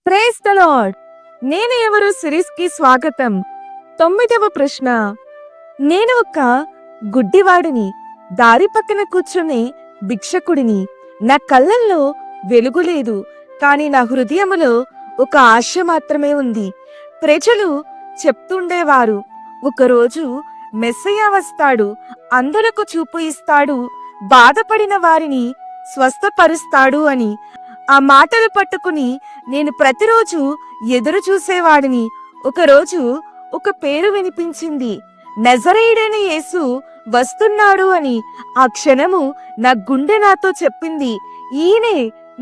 Praise the lord. నేను ఎవరు series కి స్వాగతం. 9వ ప్రశ్న. నేను ఒక గుడ్డివాడిని, దారి పక్కన కూర్చునే భిక్షకుడిని. నా కళ్ళల్లో వెలుగు లేదు, కానీ నా హృదయములో ఒక ఆశ మాత్రమే ఉంది. ప్రజలు చెప్తుండేవారు, ఒకరోజు మెస్సయ్య వస్తాడు, అందరకు చూపు ఇస్తాడు, బాధపడిన వారిని స్వస్థపరుస్తాడు అని. ఆ మాటలు పట్టుకుని నేను ప్రతిరోజు ఎదురు చూసేవాడిని. ఒకరోజు ఒక పేరు వినిపించింది, నజరేయుడైన యేసు వస్తున్నాడు అని. ఆ క్షణము నా గుండె నాతో చెప్పింది, ఈయనే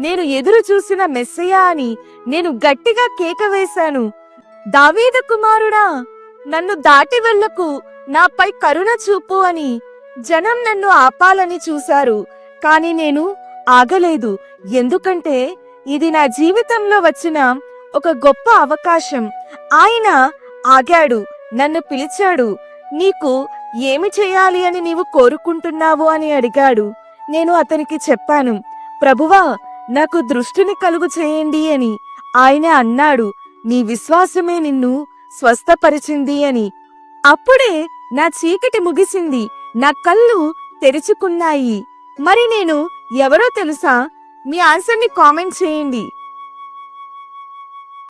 నేను ఎదురు చూసిన మెస్సయ్య అని. నేను గట్టిగా కేక వేశాను, దావీదు కుమారుడా, నన్ను దాటి వెళ్ళకు, నాపై కరుణ చూపు అని. జనం నన్ను ఆపాలని చూశారు, కానీ నేను ఆగలేదు. ఎందుకంటే ఇది నా జీవితంలో వచ్చిన ఒక గొప్ప అవకాశం. ఆయన ఆగాడు, నన్ను పిలిచాడు. నీకు ఏమి చేయాలి అని నీవు కోరుకుంటున్నావు అని అడిగాడు. నేను అతనికి చెప్పాను, ప్రభువా, నాకు దృష్టిని కలుగు చేయండి అని. ఆయన అన్నాడు, నీ విశ్వాసమే నిన్ను స్వస్థపరిచింది అని. అప్పుడే నా చీకటి ముగిసింది, నా కళ్ళు తెరుచుకున్నాయి. మరి నేను ఎవరో తెలుసా? మీ ఆన్సర్ని కామెంట్ చేయండి.